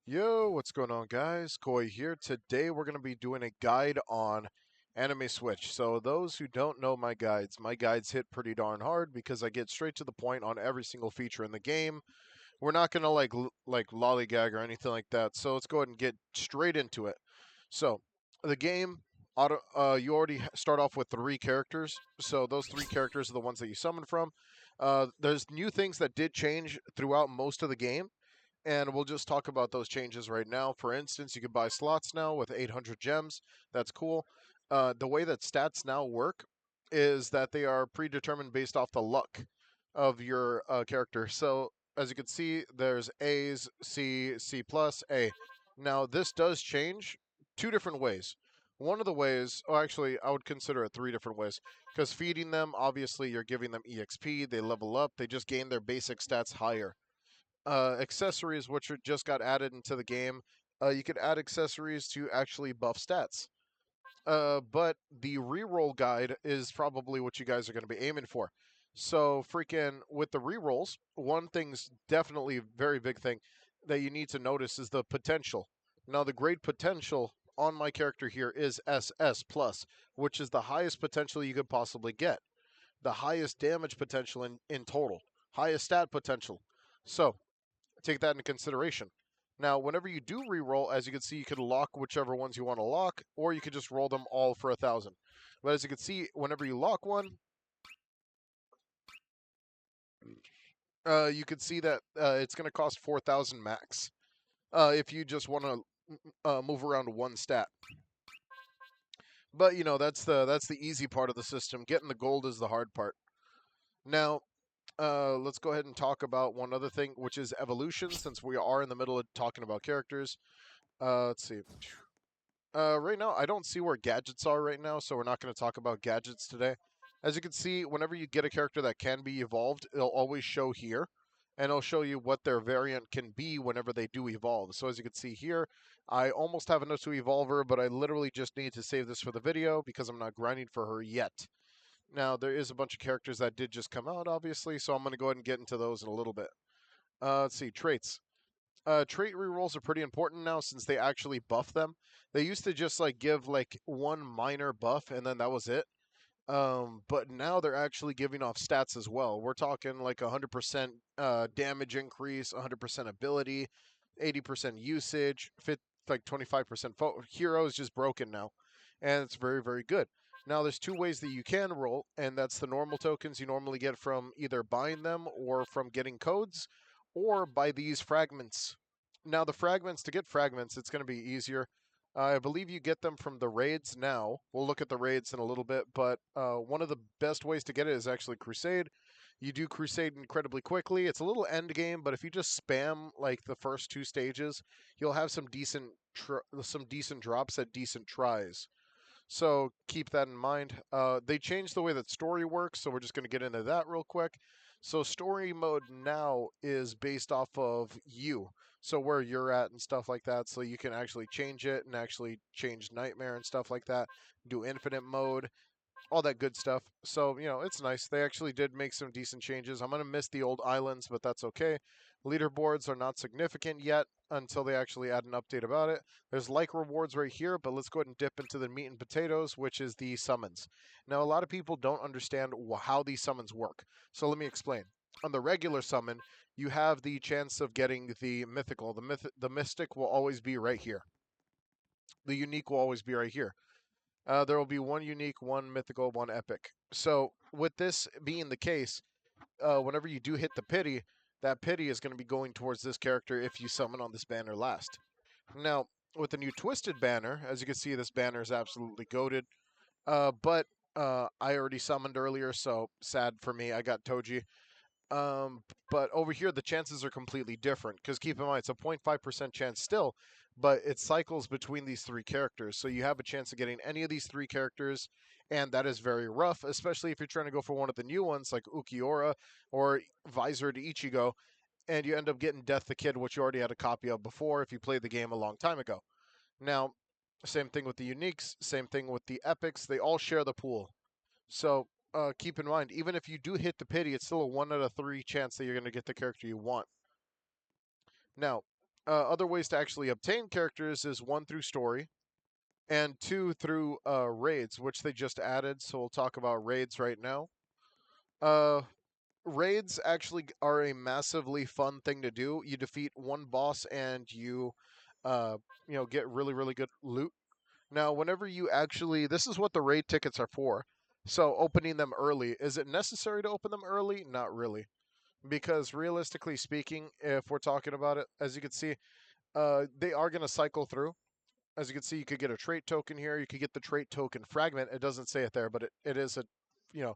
Yo, what's going on, guys? Koi here. Today we're going to be doing a guide on Anime Switch. So those who don't know my guides hit pretty darn hard because I get straight to the point on every single feature in the game. We're not going to like lollygag or anything like that. So let's go ahead and get straight into it. So the game, you already start off with 3 characters. So those 3 characters are the ones that you summon from. There's new things that did change throughout most of the game, and we'll just talk about those changes right now. For instance, you can buy slots now with 800 gems. That's cool. The way that stats now work is that they are predetermined based off the luck of your character. So as you can see, there's A's, C, C plus, A. Now this does change 2 different ways. One of the ways, oh, actually, I would consider it 3 different ways. Because feeding them, obviously, you're giving them EXP. They level up. They just gain their basic stats higher. Accessories, which are just got added into the game. You could add accessories to actually buff stats. But the reroll guide is probably what you guys are going to be aiming for. So, freaking with the rerolls, one thing's definitely a very big thing that you need to notice is the potential. Now, the great potential on my character here is SS plus, which is the highest potential you could possibly get, the highest damage potential in total, highest stat potential. So, take that into consideration. Now, whenever you do re-roll, as you can see, you can lock whichever ones you want to lock, or you could just roll them all for 1,000. But as you can see, whenever you lock one, you can see that it's going to cost 4,000 max if you just want to move around one stat. But that's the easy part of the system. Getting the gold is the hard part. Now, let's go ahead and talk about one other thing, which is evolution, since we are in the middle of talking about characters. Let's see. Right now, I don't see where gadgets are right now, so we're not going to talk about gadgets today. As you can see, whenever you get a character that can be evolved, it'll always show here, and it'll show you what their variant can be whenever they do evolve. So as you can see here, I almost have enough to evolve her, but I literally just need to save this for the video because I'm not grinding for her yet. Now, there is a bunch of characters that did just come out, obviously, so I'm going to go ahead and get into those in a little bit. Let's see, traits. Trait rerolls are pretty important now since they actually buff them. They used to just like give like one minor buff and then that was it. But now they're actually giving off stats as well. We're talking like 100% damage increase, 100% ability, 80% usage, like 25% hero is just broken now, and it's very very good. Now there's 2 ways that you can roll, and that's the normal tokens you normally get from either buying them or from getting codes, or by these fragments. Now the fragments, to get fragments, it's going to be easier. I believe you get them from the raids now. We'll look at the raids in a little bit, but one of the best ways to get it is actually Crusade. You do Crusade incredibly quickly. It's a little end game, but if you just spam like the first 2 stages, you'll have some decent drops at decent tries. So keep that in mind. They changed the way that story works, so we're just going to get into that real quick. So story mode now is based off of you, so where you're at and stuff like that. So you can actually change it and actually change nightmare and stuff like that. Do infinite mode, all that good stuff. So, it's nice. They actually did make some decent changes. I'm going to miss the old islands, but that's okay. Leaderboards are not significant yet until they actually add an update about it. There's like rewards right here, but let's go ahead and dip into the meat and potatoes, which is the summons. Now, a lot of people don't understand how these summons work. So let me explain. On the regular summon, you have the chance of getting the mythical. The mystic will always be right here. The unique will always be right here. There will be one unique, one mythical, one epic. So with this being the case, whenever you do hit the pity, that pity is going to be going towards this character if you summon on this banner last. Now, with the new Twisted banner, as you can see, this banner is absolutely goated. But I already summoned earlier, so sad for me. I got Toji. But over here, the chances are completely different because keep in mind, it's a 0.5% chance still, but it cycles between these 3 characters. So you have a chance of getting any of these 3 characters, and that is very rough, especially if you're trying to go for one of the new ones like Ukiora or Visored Ichigo, and you end up getting Death the Kid, which you already had a copy of before if you played the game a long time ago. Now, same thing with the uniques, same thing with the epics, they all share the pool. So keep in mind, even if you do hit the pity, it's still a 1 out of 3 chance that you're going to get the character you want. Now, other ways to actually obtain characters is 1 through story, and 2 through raids, which they just added. So we'll talk about raids right now. Uh, Raids actually are a massively fun thing to do. You defeat one boss and uh, get really really good loot. Now, whenever you actually, this is what the raid tickets are for. So opening them early, is it necessary to open them early? Not really, because realistically speaking, if we're talking about it, as you can see, they are going to cycle through. As you can see, you could get a trait token here. You could get the trait token fragment. It doesn't say it there, but it is a, you know,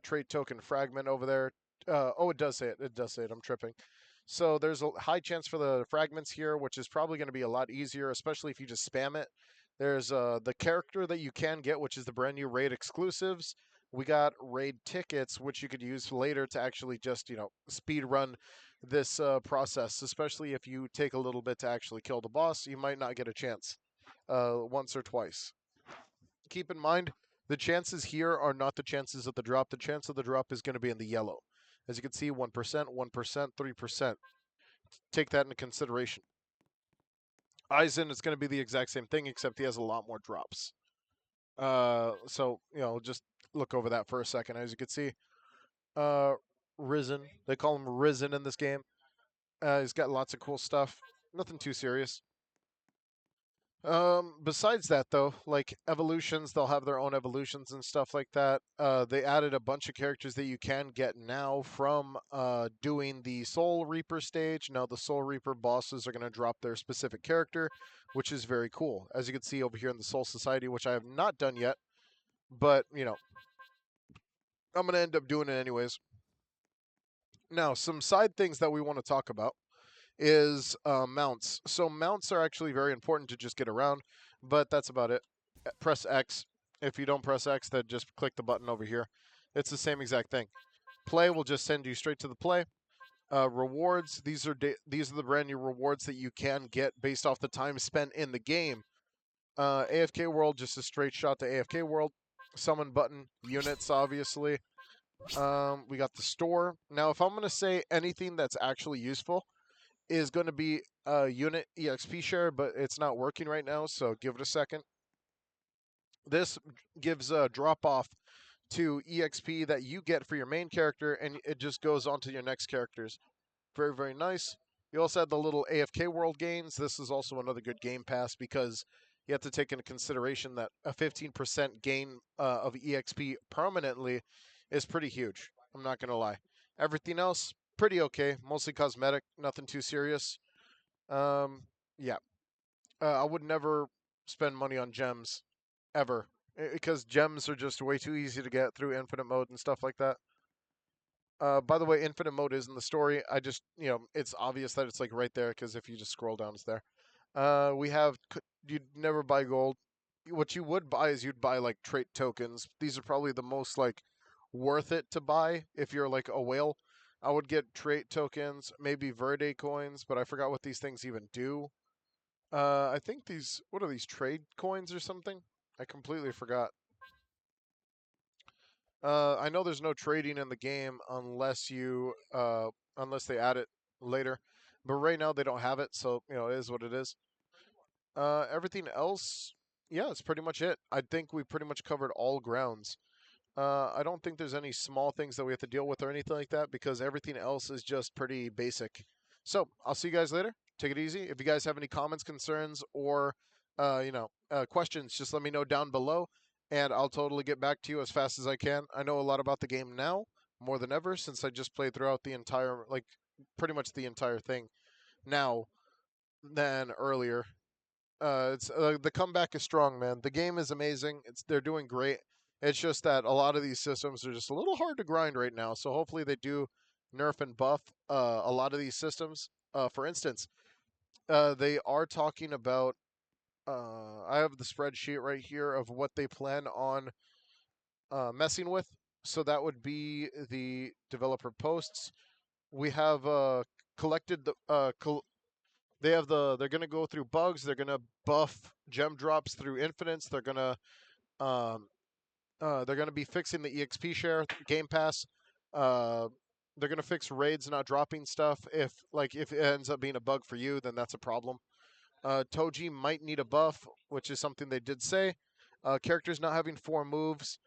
trait token fragment over there. Oh, it does say it. It does say it. I'm tripping. So there's a high chance for the fragments here, which is probably going to be a lot easier, especially if you just spam it. There's the character that you can get, which is the brand new raid exclusives. We got raid tickets, which you could use later to actually just, speed run this process, especially if you take a little bit to actually kill the boss. You might not get a chance once or twice. Keep in mind, the chances here are not the chances of the drop. The chance of the drop is going to be in the yellow. As you can see, 1%, 1%, 3%. Take that into consideration. Aizen is going to be the exact same thing, except he has a lot more drops. So, just look over that for a second. As you can see, Risen. They call him Risen in this game. He's got lots of cool stuff. Nothing too serious. Besides that, though, like evolutions, they'll have their own evolutions and stuff like that. They added a bunch of characters that you can get now from doing the Soul Reaper stage. Now, the Soul Reaper bosses are going to drop their specific character, which is very cool. As you can see over here in the Soul Society, which I have not done yet, but, I'm going to end up doing it anyways. Now, some side things that we want to talk about is mounts. So mounts are actually very important to just get around, but that's about it. Press X. If you don't press X, then just click the button over here. It's the same exact thing. Play will just send you straight to the play. Rewards. These are the brand new rewards that you can get based off the time spent in the game. AFK World, just a straight shot to AFK World. Summon button. Units, obviously. We got the store. Now, if I'm going to say anything that's actually useful, is going to be a unit EXP share, but it's not working right now, so give it a second. This gives a drop off to EXP that you get for your main character, and it just goes on to your next characters. Very, very nice. You also had the little AFK world gains. This is also another good game pass because you have to take into consideration that a 15% gain of EXP permanently is pretty huge. I'm not going to lie. Everything else, pretty okay. Mostly cosmetic, nothing too serious. Yeah. I would never spend money on gems, ever. Because gems are just way too easy to get through infinite mode and stuff like that. By the way, infinite mode is in the story. I just, it's obvious that it's like right there because if you just scroll down, it's there. We have, you'd never buy gold. What you would buy is you'd buy like trait tokens. These are probably the most like worth it to buy if you're like a whale. I would get trait tokens, maybe Verde coins, but I forgot what these things even do. I think these, what are these, trade coins or something? I completely forgot. I know there's no trading in the game unless unless they add it later. But right now they don't have it, so, it is what it is. Everything else, yeah, it's pretty much it. I think we pretty much covered all grounds. I don't think there's any small things that we have to deal with or anything like that because everything else is just pretty basic. So I'll see you guys later. Take it easy. If you guys have any comments, concerns, or questions, just let me know down below, and I'll totally get back to you as fast as I can. I know a lot about the game now, more than ever, since I just played throughout the entire, like, pretty much the entire thing now than earlier. It's the comeback is strong, man. The game is amazing. They're doing great. It's just that a lot of these systems are just a little hard to grind right now. So hopefully they do nerf and buff a lot of these systems. For instance, they are talking about. I have the spreadsheet right here of what they plan on messing with. So that would be the developer posts. We have collected the they're gonna go through bugs. They're gonna buff gem drops through infinites. Um, they're gonna be fixing the EXP share game pass. Uh, They're gonna fix raids not dropping stuff. If it ends up being a bug for you, then that's a problem. Toji might need a buff, which is something they did say. Characters not having 4 moves.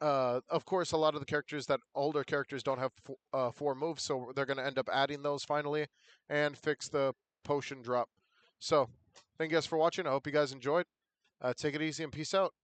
Of course, a lot of the characters that older characters don't have 4 moves, so they're going to end up adding those finally and fix the potion drop. So, thank you guys for watching. I hope you guys enjoyed. Take it easy and peace out.